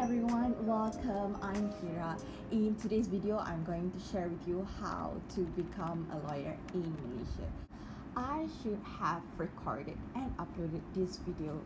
everyone, welcome. I'm Kira. In today's video, I'm going to share with you how to become a lawyer in Malaysia. I should have recorded and uploaded this video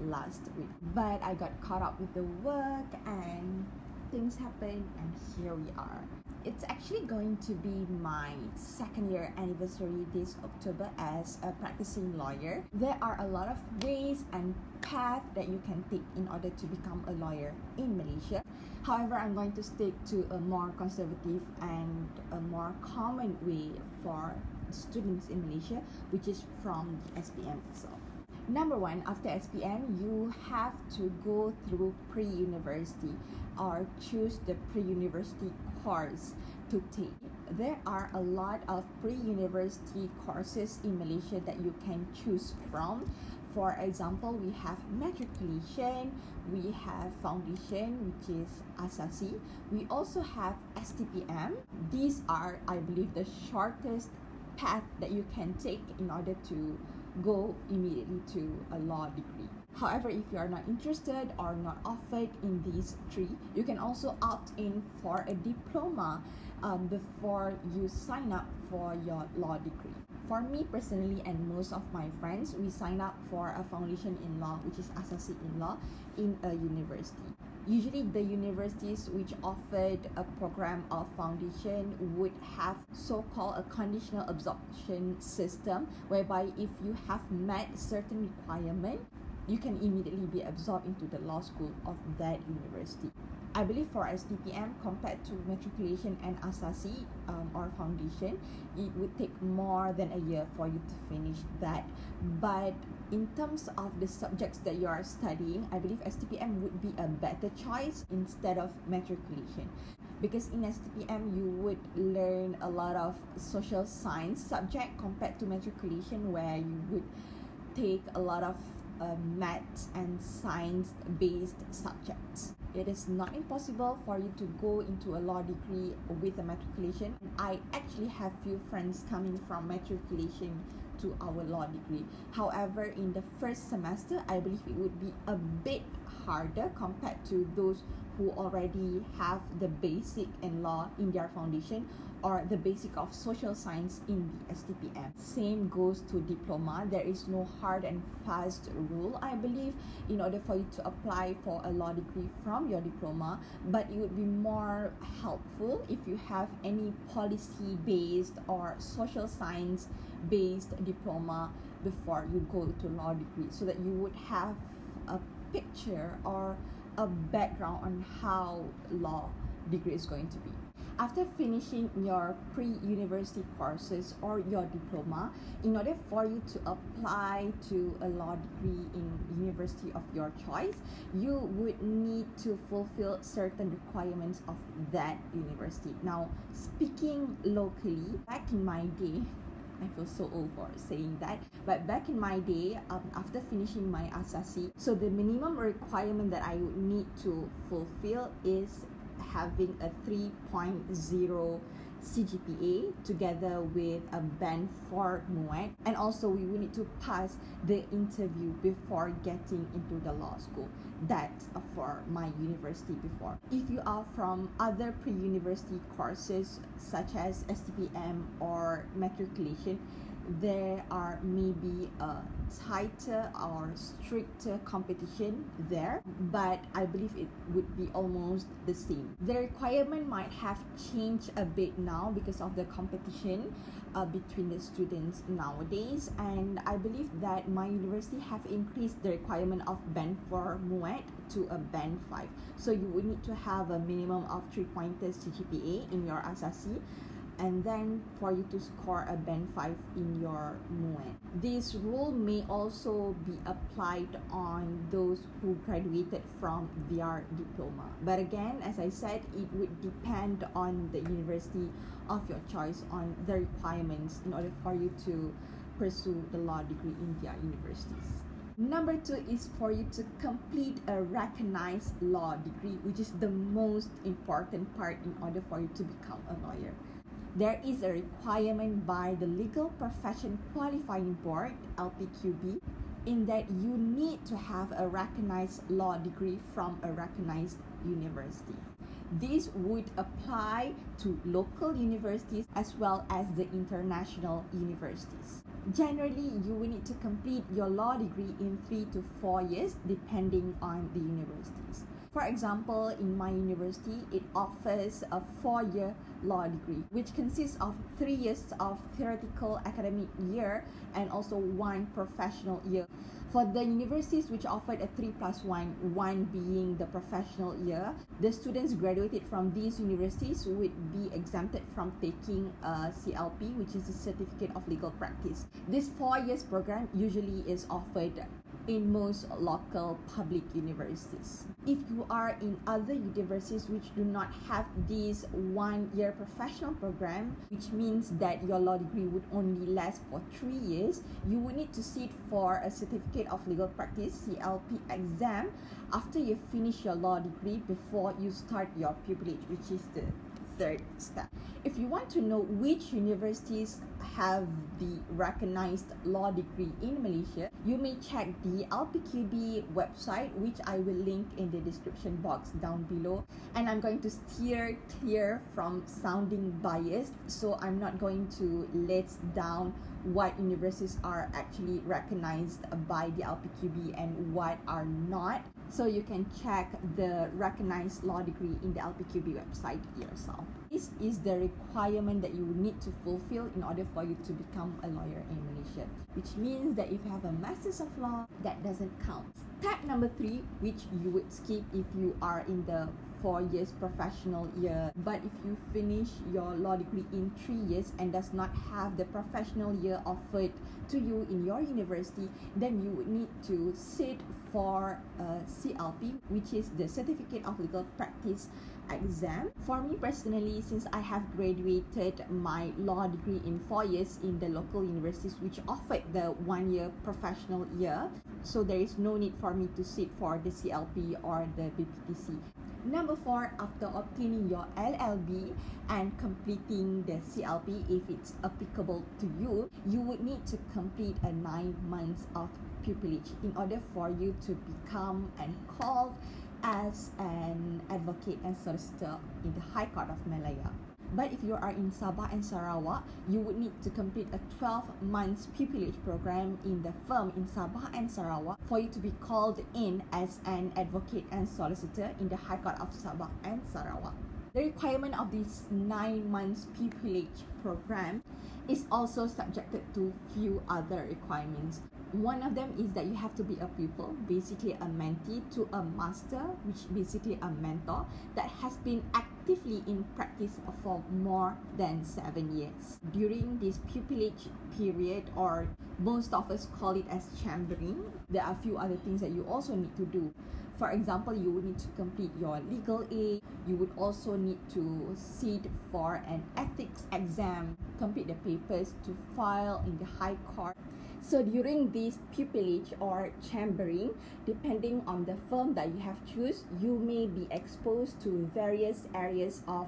last week, but I got caught up with the work and things happened, and here we are. It's actually going to be my second year anniversary this October as a practicing lawyer. There are a lot of ways and paths that you can take in order to become a lawyer in Malaysia. However, I'm going to stick to a more conservative and a more common way for students in Malaysia, which is from the SPM itself. Number one, after SPM, you have to go through pre-university or choose the pre-university course to take. There are a lot of pre-university courses in Malaysia that you can choose from. For example, we have matriculation, we have foundation, which is Asasi. We also have STPM. These are, I believe, the shortest path that you can take in order to go immediately to a law degree. However, if you are not interested or not offered in these three, you can also opt in for a diploma before you sign up for your law degree. For me personally and most of my friends, we sign up for a foundation in law, which is Asasi in law, in a university. Usually the universities which offered a program of foundation would have so-called a conditional absorption system, whereby if you have met certain requirement, you can immediately be absorbed into the law school of that university. I believe for STPM, compared to matriculation and Asasi or foundation, it would take more than a year for you to finish that. But in terms of the subjects that you are studying, I believe STPM would be a better choice instead of matriculation. Because in STPM, you would learn a lot of social science subject compared to matriculation, where you would take a lot of maths and science-based subjects. It is not impossible for you to go into a law degree with a matriculation. I actually have few friends coming from matriculation to our law degree. However, in the first semester, I believe it would be a bit harder compared to those who already have the basic in law in their foundation or the basic of social science in the STPM. Same goes to diploma. There is no hard and fast rule, I believe, in order for you to apply for a law degree from your diploma, but it would be more helpful if you have any policy-based or social science-based diploma before you go to law degree, so that you would have a picture or a background on how law degree is going to be. After finishing your pre-university courses or your diploma, in order for you to apply to a law degree in university of your choice, you would need to fulfill certain requirements of that university. Now, speaking locally, back in my day, I feel so old for saying that, but back in my day, after finishing my Asasi, so the minimum requirement that I would need to fulfill is having a 3.0 CGPA together with a band 4 MUAT, and also we will need to pass the interview before getting into the law school. That's for my university before. If you are from other pre-university courses such as STPM or matriculation, there are maybe a tighter or stricter competition there, but I believe it would be almost the same. The requirement might have changed a bit now because of the competition between the students nowadays, and I believe that my university have increased the requirement of band 4 MUAT to a band 5. So you would need to have a minimum of 3 pointers CGPA in your Asasi, and then for you to score a band 5 in your MUAT. This rule may also be applied on those who graduated from their diploma. But again, as I said, it would depend on the university of your choice on the requirements in order for you to pursue the law degree in their universities. Number 2 is for you to complete a recognized law degree, which is the most important part in order for you to become a lawyer. There is a requirement by the Legal Profession Qualifying Board, LPQB, in that you need to have a recognized law degree from a recognized university. This would apply to local universities as well as the international universities. Generally, you will need to complete your law degree in 3 to 4 years depending on the universities. For example, in my university, it offers a 4-year law degree, which consists of 3 years of theoretical academic year and also 1 professional year. For the universities which offered a 3+1, 1 being the professional year, the students graduated from these universities would be exempted from taking a CLP, which is a Certificate of Legal Practice. This 4 years program usually is offered in most local public universities. If you are in other universities which do not have this 1-year professional program, which means that your law degree would only last for 3 years, you would need to sit for a Certificate of Legal Practice (CLP) exam after you finish your law degree before you start your pupillage, which is the 3rd step. If you want to know which universities have the recognized law degree in Malaysia, you may check the LPQB website, which I will link in the description box down below. And I'm going to steer clear from sounding biased, so I'm not going to list down what universities are actually recognized by the LPQB and what are not. So you can check the recognized law degree in the LPQB website yourself. This is the requirement that you need to fulfill in order for you to become a lawyer in Malaysia, which means that if you have a Masters of Law, that doesn't count. Step number 3, which you would skip if you are in the 4 years professional year, but if you finish your law degree in 3 years and does not have the professional year offered to you in your university, then you would need to sit for a CLP, which is the Certificate of Legal Practice exam. For me personally, since I have graduated my law degree in 4 years in the local universities which offered the 1-year professional year, so there is no need for me to sit for the CLP or the BPTC. Number 4, after obtaining your LLB and completing the CLP, if it's applicable to you, you would need to complete a 9 months of pupillage in order for you to become and called as an advocate and solicitor in the High Court of Malaya. But if you are in Sabah and Sarawak, you would need to complete a 12 months pupillage program in the firm in Sabah and Sarawak for you to be called in as an advocate and solicitor in the High Court of Sabah and Sarawak. The requirement of this 9 months pupillage program is also subjected to few other requirements. One of them is that you have to be a pupil, basically a mentee, to a master, which basically a mentor, that has been actively in practice for more than 7 years. During this pupillage period, or most of us call it as chambering, there are a few other things that you also need to do. For example, you would need to complete your legal aid. You would also need to sit for an ethics exam, complete the papers to file in the High Court. So during this pupillage or chambering, depending on the firm that you have choose, you may be exposed to various areas of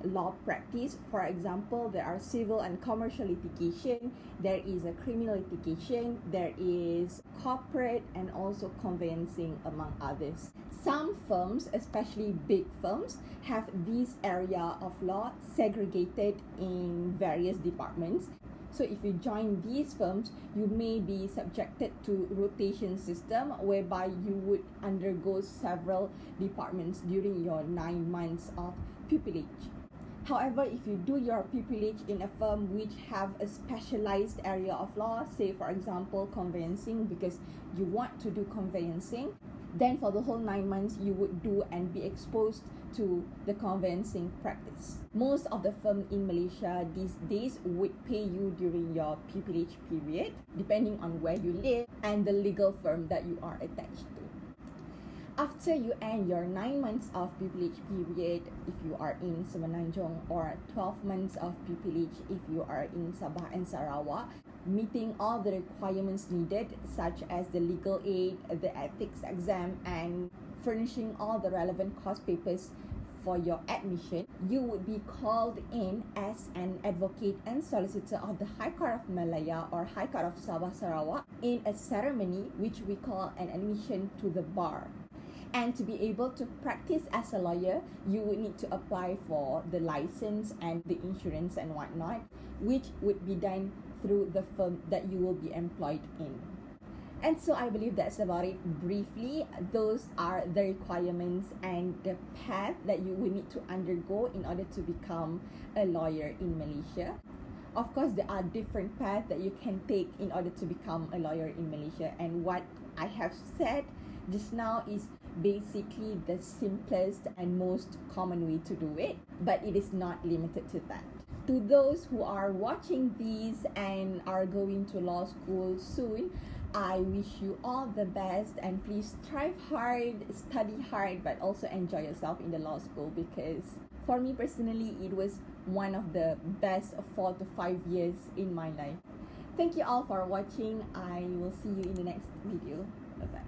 law practice. For example, there are civil and commercial litigation, there is a criminal litigation, there is corporate and also conveyancing, among others. Some firms, especially big firms, have this area of law segregated in various departments. So if you join these firms, you may be subjected to rotation system, whereby you would undergo several departments during your 9 months of pupillage. However, if you do your pupillage in a firm which have a specialized area of law, say for example conveyancing, because you want to do conveyancing, then for the whole 9 months you would do and be exposed to the conveyancing practice. Most of the firms in Malaysia these days would pay you during your pupillage period, depending on where you live and the legal firm that you are attached to. After you end your 9 months of pupillage period, if you are in Semenanjung, or 12 months of pupillage if you are in Sabah and Sarawak, meeting all the requirements needed, such as the legal aid, the ethics exam, and furnishing all the relevant course papers for your admission, you would be called in as an advocate and solicitor of the High Court of Malaya or High Court of Sabah Sarawak in a ceremony which we call an admission to the bar. And to be able to practice as a lawyer, you would need to apply for the license and the insurance and whatnot, which would be done through the firm that you will be employed in. And so I believe that's about it briefly. Those are the requirements and the path that you will need to undergo in order to become a lawyer in Malaysia. Of course, there are different paths that you can take in order to become a lawyer in Malaysia. And what I have said just now is basically the simplest and most common way to do it, but it is not limited to that. To those who are watching these and are going to law school soon, I wish you all the best, and please strive hard, study hard, but also enjoy yourself in the law school, because for me personally, it was one of the best 4 to 5 years in my life. Thank you all for watching. I will see you in the next video. Bye-bye.